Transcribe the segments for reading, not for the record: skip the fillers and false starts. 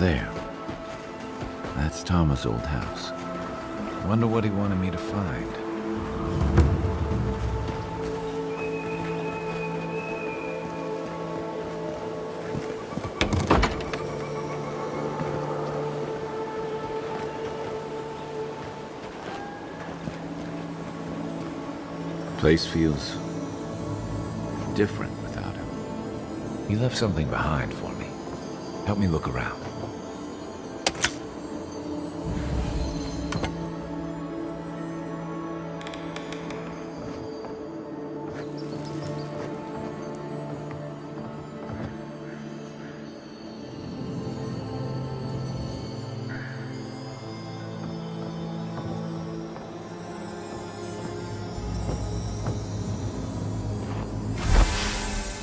There. That's Tama's old house. Wonder what he wanted me to find. The place feels different without him. He left something behind for me. Help me look around.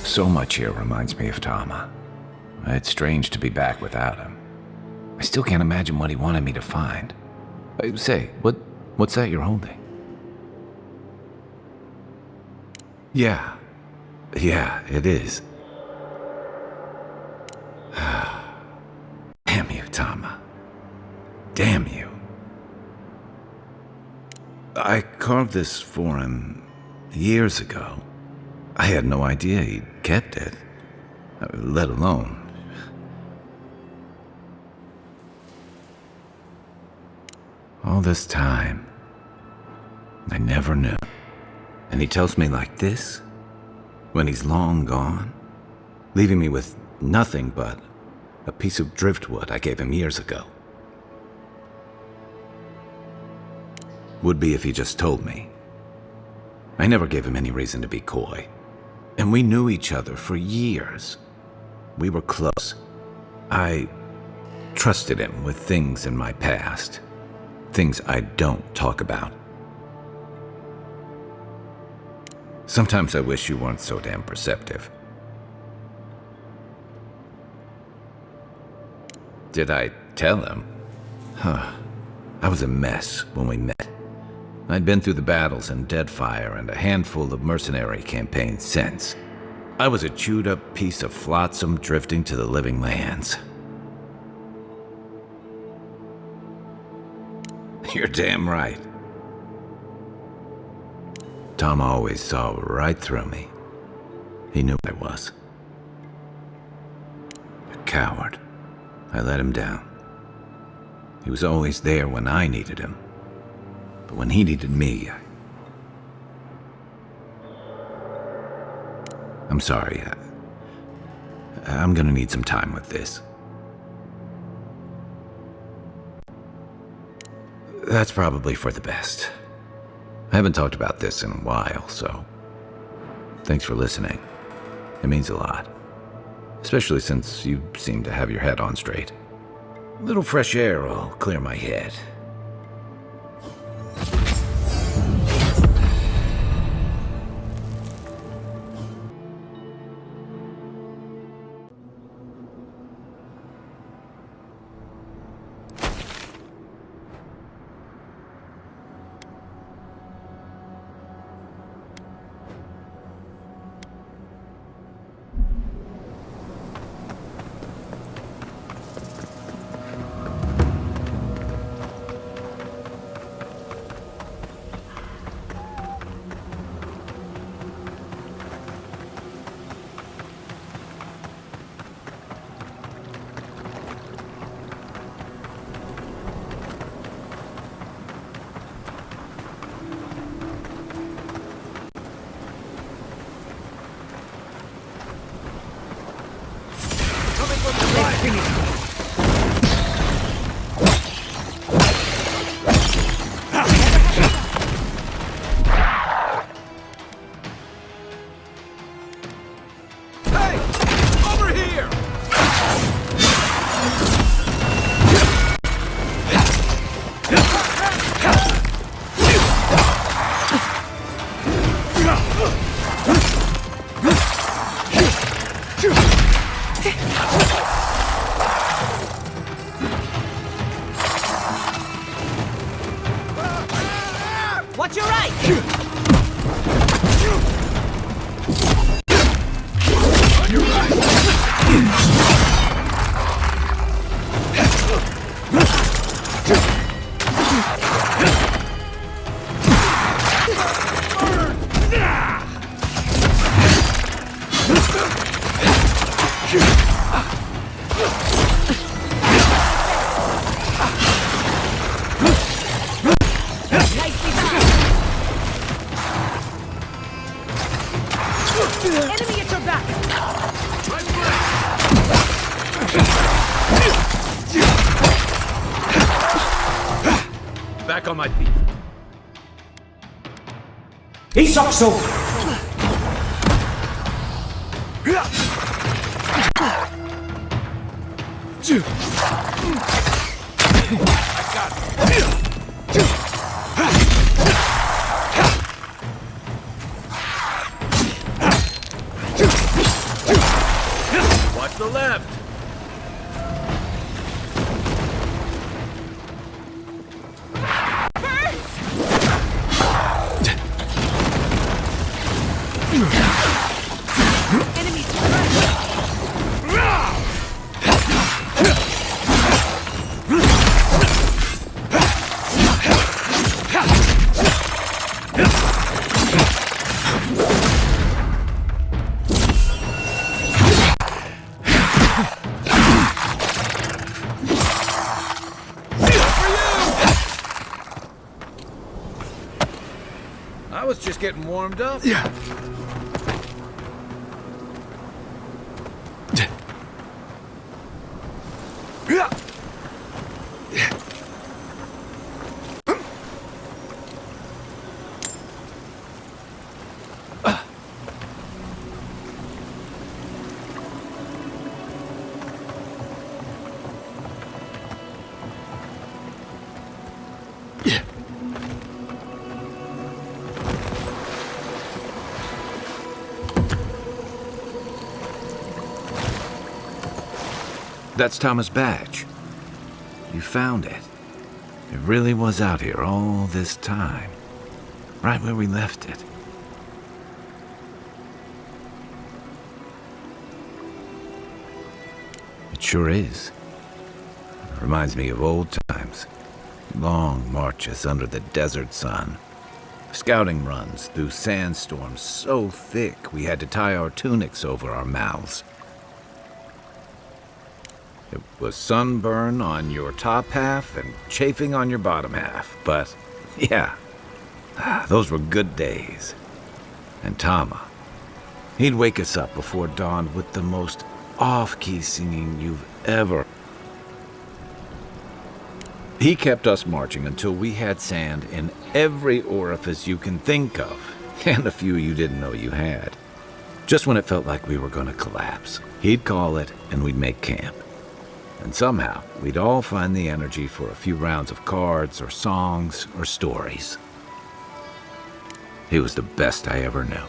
So much here reminds me of Tama. It's strange to be back without him. I still can't imagine what he wanted me to find. Say, what's that you're holding? Yeah, it is. Damn you, Tama. Damn you. I carved this for him years ago. I had no idea he'd kept it, let alone. All this time, I never knew. And he tells me like this, when he's long gone, leaving me with nothing but a piece of driftwood I gave him years ago. Would be if he just told me. I never gave him any reason to be coy. And we knew each other for years. We were close. I trusted him with things in my past. Things I don't talk about. Sometimes I wish you weren't so damn perceptive. Did I tell him? I was a mess when we met. I'd been through the battles in Deadfire and a handful of mercenary campaigns since. I was a chewed-up piece of flotsam drifting to the living lands. You're damn right. Tom always saw right through me. He knew what I was. A coward. I let him down. He was always there when I needed him. But when he needed me, I'm sorry. I'm gonna need some time with this. That's probably for the best. I haven't talked about this in a while, so thanks for listening. It means a lot. Especially since you seem to have your head on straight. A little fresh air will clear my head. back on my feet. Isokso! Watch the left. I was just getting warmed up. Yeah. That's Thomas' badge. You found it. It really was out here all this time. Right where we left it. It sure is. Reminds me of old times. Long marches under the desert sun. Scouting runs through sandstorms so thick we had to tie our tunics over our mouths. It was sunburn on your top half and chafing on your bottom half, but yeah, those were good days. And Tama, he'd wake us up before dawn with the most off-key singing you've ever. He kept us marching until we had sand in every orifice you can think of, and a few you didn't know you had. Just when it felt like we were going to collapse, he'd call it and we'd make camp. And somehow, we'd all find the energy for a few rounds of cards or songs or stories. He was the best I ever knew.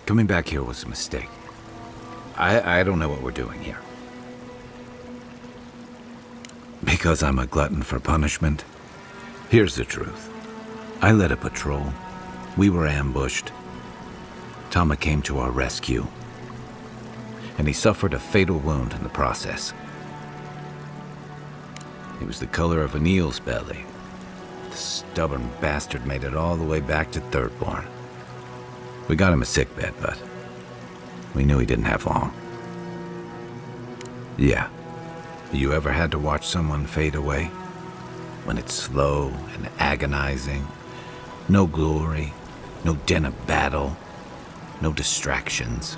Coming back here was a mistake. I don't know what we're doing here. Because I'm a glutton for punishment? Here's the truth. I led a patrol. We were ambushed. Tama came to our rescue. And he suffered a fatal wound in the process. He was the color of an eel's belly. The stubborn bastard made it all the way back to Thirdborn. We got him a sickbed, but we knew he didn't have long. Yeah. You ever had to watch someone fade away? When it's slow and agonizing. No glory, no din of battle, no distractions.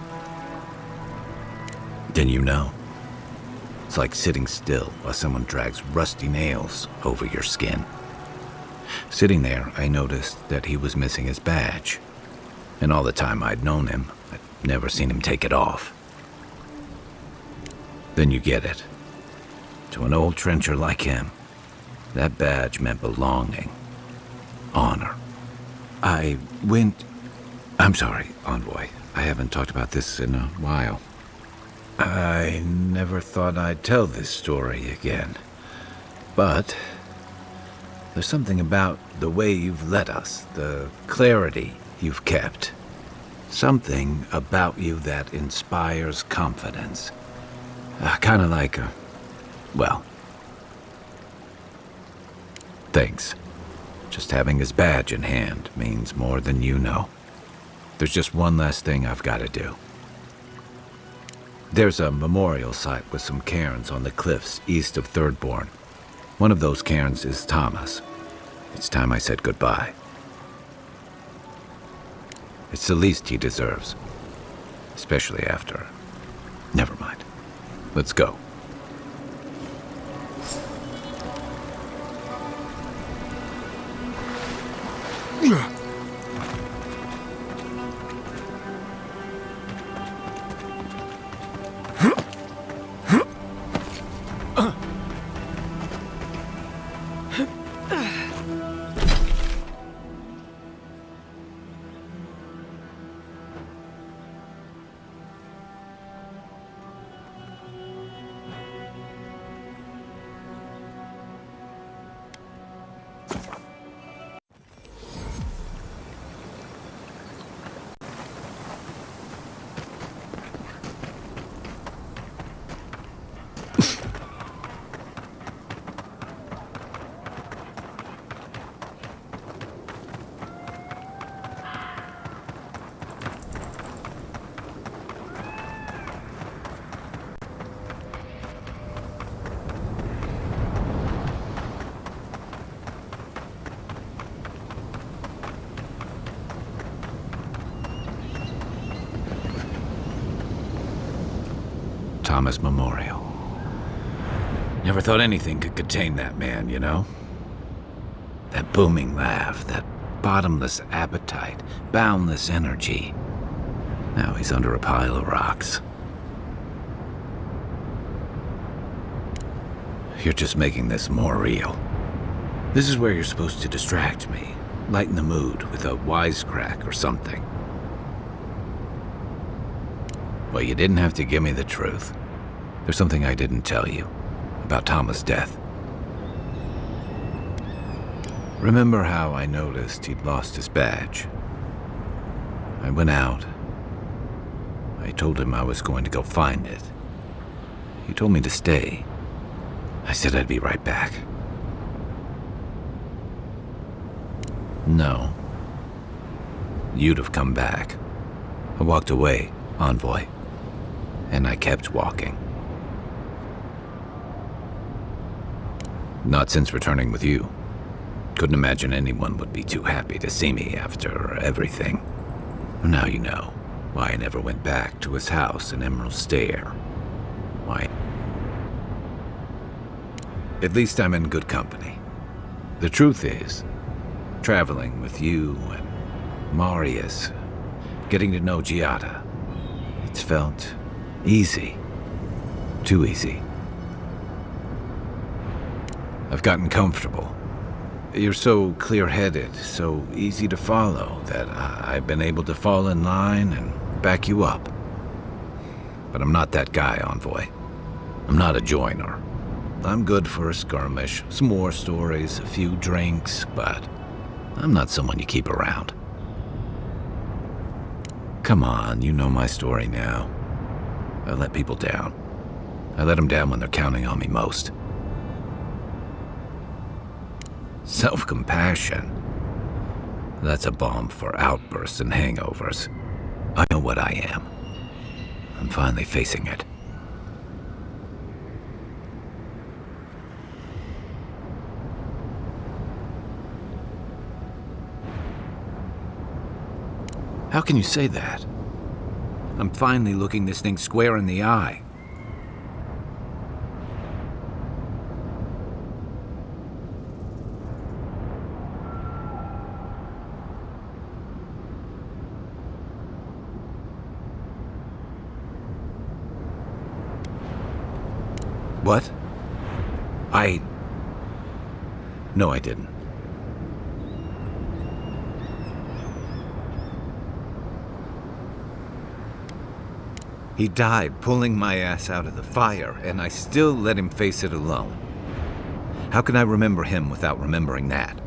Then you know. It's like sitting still while someone drags rusty nails over your skin. Sitting there, I noticed that he was missing his badge. And all the time I'd known him, I'd never seen him take it off. Then you get it. To an old trencher like him, that badge meant belonging, honor. I'm sorry, Envoy. I haven't talked about this in a while. I never thought I'd tell this story again. But there's something about the way you've led us, the clarity you've kept. Something about you that inspires confidence. Kind of like well, thanks. Just having his badge in hand means more than you know. There's just one last thing I've got to do. There's a memorial site with some cairns on the cliffs east of Thirdborn. One of those cairns is Tama's. It's time I said goodbye. It's the least he deserves. Especially after... Never mind. Let's go. Thomas Memorial. Never thought anything could contain that man, you know? That booming laugh, that bottomless appetite, boundless energy. Now he's under a pile of rocks. You're just making this more real. This is where you're supposed to distract me, lighten the mood with a wisecrack or something. Well, you didn't have to give me the truth. There's something I didn't tell you about Thomas' death. Remember how I noticed he'd lost his badge? I went out. I told him I was going to go find it. He told me to stay. I said I'd be right back. No. You'd have come back. I walked away, envoy. And I kept walking. Not since returning with you. Couldn't imagine anyone would be too happy to see me after everything. Now you know why I never went back to his house in Emerald Stair. Why? At least I'm in good company. The truth is, traveling with you and Marius, getting to know Giada, it's felt easy. Too easy. I've gotten comfortable. You're so clear-headed, so easy to follow, that I've been able to fall in line and back you up. But I'm not that guy, envoy. I'm not a joiner. I'm good for a skirmish, some war stories, a few drinks, but I'm not someone you keep around. Come on, you know my story now. I let people down. I let them down when they're counting on me most. Self-compassion. That's a balm for outbursts and hangovers. I know what I am. I'm finally facing it. How can you say that? I'm finally looking this thing square in the eye. What? No, I didn't. He died pulling my ass out of the fire, and I still let him face it alone. How can I remember him without remembering that?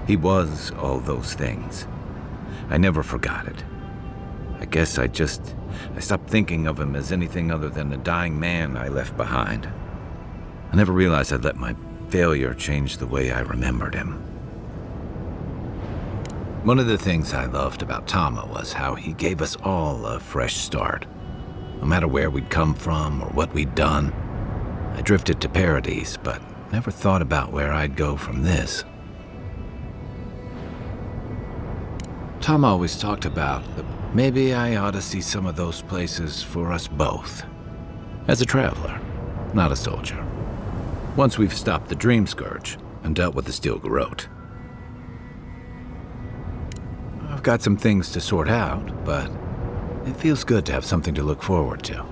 He was all those things. I never forgot it. I guess I stopped thinking of him as anything other than a dying man I left behind. I never realized I'd let my failure change the way I remembered him. One of the things I loved about Tama was how he gave us all a fresh start. No matter where we'd come from or what we'd done, I drifted to Paradise, but never thought about where I'd go from this. Tom always talked about that maybe I ought to see some of those places for us both. As a traveler, not a soldier. Once we've stopped the Dream Scourge and dealt with the Steel Garrote. I've got some things to sort out, but it feels good to have something to look forward to.